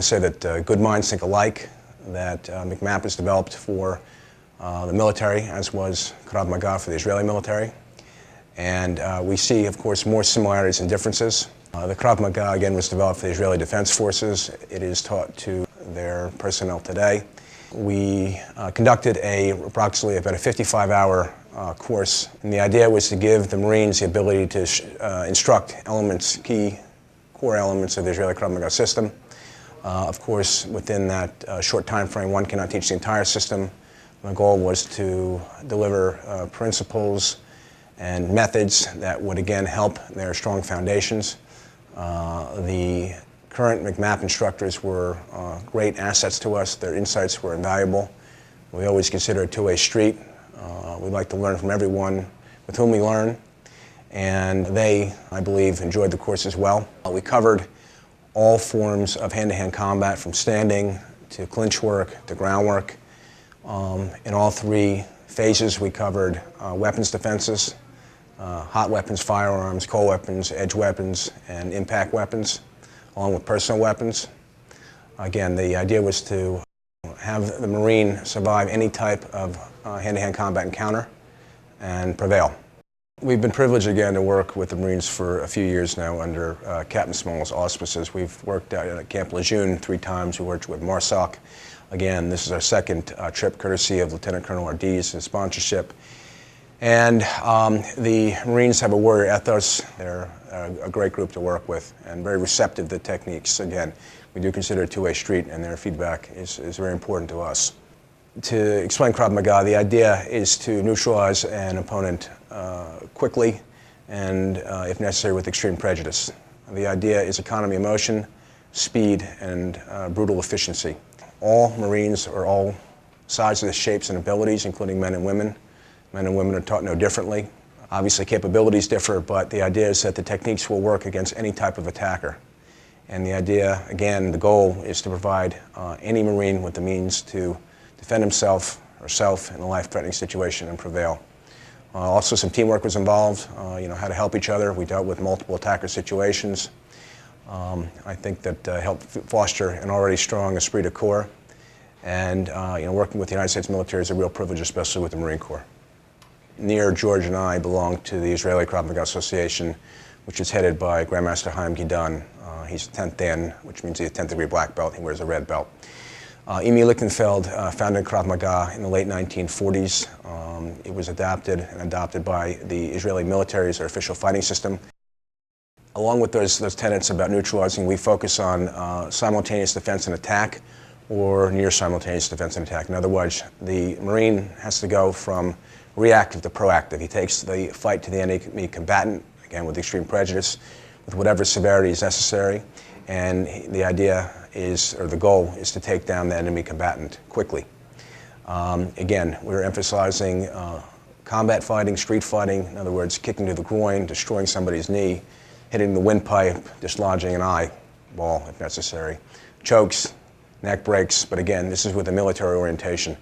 say that good minds think alike, that McMap was developed for the military, as was Krav Maga for the Israeli military. And we see, of course, more similarities and differences. The Krav Maga, again, was developed for the Israeli Defense Forces. It is taught to their personnel today. We conducted approximately about a 55-hour course, and the idea was to give the Marines the ability to instruct key core elements of the Israeli Krav Maga system. Of course, within that short time frame, one cannot teach the entire system. The goal was to deliver principles and methods that would, again, help their strong foundations. The current McMap instructors were great assets to us. Their insights were invaluable. We always consider a two-way street. We like to learn from everyone with whom we learn, and they, I believe, enjoyed the course as well. We covered all forms of hand-to-hand combat, from standing to clinch work to groundwork. In all three phases, we covered weapons defenses, hot weapons, firearms, cold weapons, edge weapons, and impact weapons, along with personal weapons. Again, the idea was to have the Marine survive any type of hand-to-hand combat encounter and prevail. We've been privileged again to work with the Marines for a few years now under Captain Small's auspices. We've worked out at Camp Lejeune 3 times. We worked with MARSOC. Again, this is our second trip, courtesy of Lieutenant Colonel Ardiz's sponsorship. And the Marines have a warrior ethos. They're a great group to work with and very receptive to techniques. Again, we do consider it a two-way street, and their feedback is very important to us. To explain Krav Maga, the idea is to neutralize an opponent quickly and, if necessary, with extreme prejudice. The idea is economy of motion, speed, and brutal efficiency. All Marines are all sizes, shapes, and abilities, including men and women. Men and women are taught no differently. Obviously, capabilities differ, but the idea is that the techniques will work against any type of attacker. And the idea, again, the goal is to provide any Marine with the means to defend himself or herself in a life-threatening situation and prevail. Also, some teamwork was involved, how to help each other. We dealt with multiple attacker situations. I think that helped foster an already strong esprit de corps. And working with the United States military is a real privilege, especially with the Marine Corps. Near George and I belong to the Israeli Krav Maga Association, which is headed by Grandmaster Haim Gidon. He's 10th Dan, which means he's a 10th degree black belt. He wears a red belt. Emi Lichtenfeld founded Krav Maga in the late 1940s. It was adapted and adopted by the Israeli military as their official fighting system. Along with those tenets about neutralizing, we focus on simultaneous defense and attack, or near simultaneous defense and attack. In other words, the Marine has to go from reactive to proactive. He takes the fight to the enemy combatant, again with extreme prejudice, with whatever severity is necessary. And the idea is, or the goal is, to take down the enemy combatant quickly. Again, we're emphasizing combat fighting, street fighting, in other words, kicking to the groin, destroying somebody's knee, hitting the windpipe, dislodging an eyeball if necessary, chokes, neck breaks, but again, this is with a military orientation.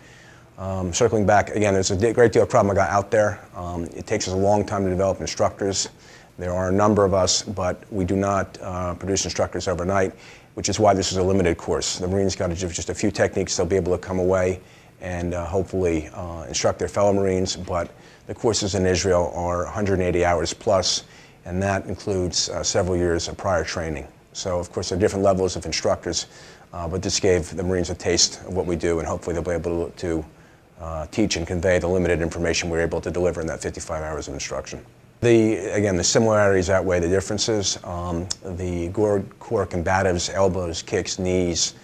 Circling back, again, there's a great deal of Krav Maga out there. It takes us a long time to develop instructors. There are a number of us, but we do not produce instructors overnight, which is why this is a limited course. The Marines got to do just a few techniques. They'll be able to come away and hopefully instruct their fellow Marines, but the courses in Israel are 180 hours plus, and that includes several years of prior training. So, of course, there are different levels of instructors, but this gave the Marines a taste of what we do, and hopefully they'll be able to teach and convey the limited information we're able to deliver in that 55 hours of instruction. Again, the similarities outweigh the differences. The core combatives, elbows, kicks, knees,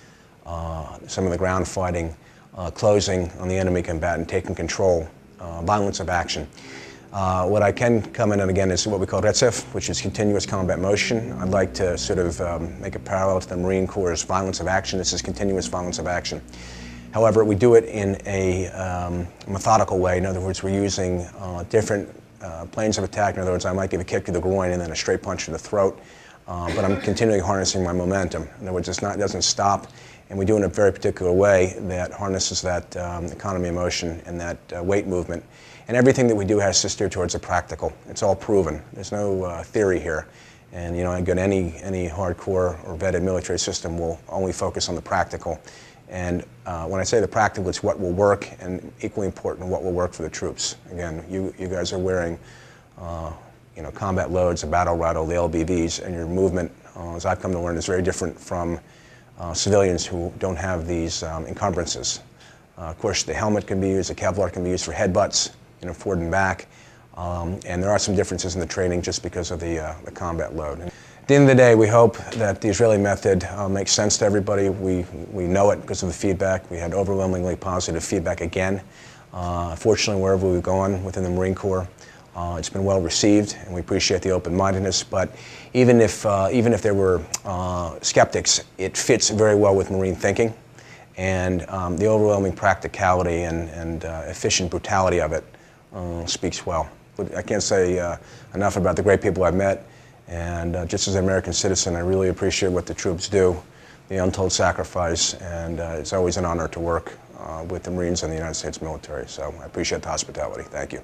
some of the ground fighting, closing on the enemy combatant, taking control, violence of action. What I can comment on again is what we call retzef, which is continuous combat motion. I'd like to sort of make a parallel to the Marine Corps' violence of action. This is continuous violence of action. However, we do it in a methodical way. In other words, we're using different planes of attack. In other words, I might give a kick to the groin and then a straight punch to the throat, but I'm continually harnessing my momentum. In other words, it doesn't stop, and we do it in a very particular way that harnesses that economy of motion and that weight movement. And everything that we do has to steer towards the practical. It's all proven. There's no theory here. And again, any hardcore or vetted military system will only focus on the practical. And when I say the practical, it's what will work, and equally important, what will work for the troops. Again, you guys are wearing combat loads, a battle rifle, the LBVs, and your movement, as I've come to learn, is very different from civilians who don't have these encumbrances. Of course, the helmet can be used, the Kevlar can be used for headbutts, forward and back. And there are some differences in the training just because of the combat load. And at the end of the day, we hope that the Israeli method makes sense to everybody. We know it because of the feedback. We had overwhelmingly positive feedback again. Fortunately, wherever we've gone within the Marine Corps, it's been well received, and we appreciate the open-mindedness. But even if there were skeptics, it fits very well with Marine thinking, and the overwhelming practicality and efficient brutality of it speaks well. I can't say enough about the great people I've met, and just as an American citizen, I really appreciate what the troops do, the untold sacrifice, and it's always an honor to work with the Marines and the United States military. So I appreciate the hospitality. Thank you.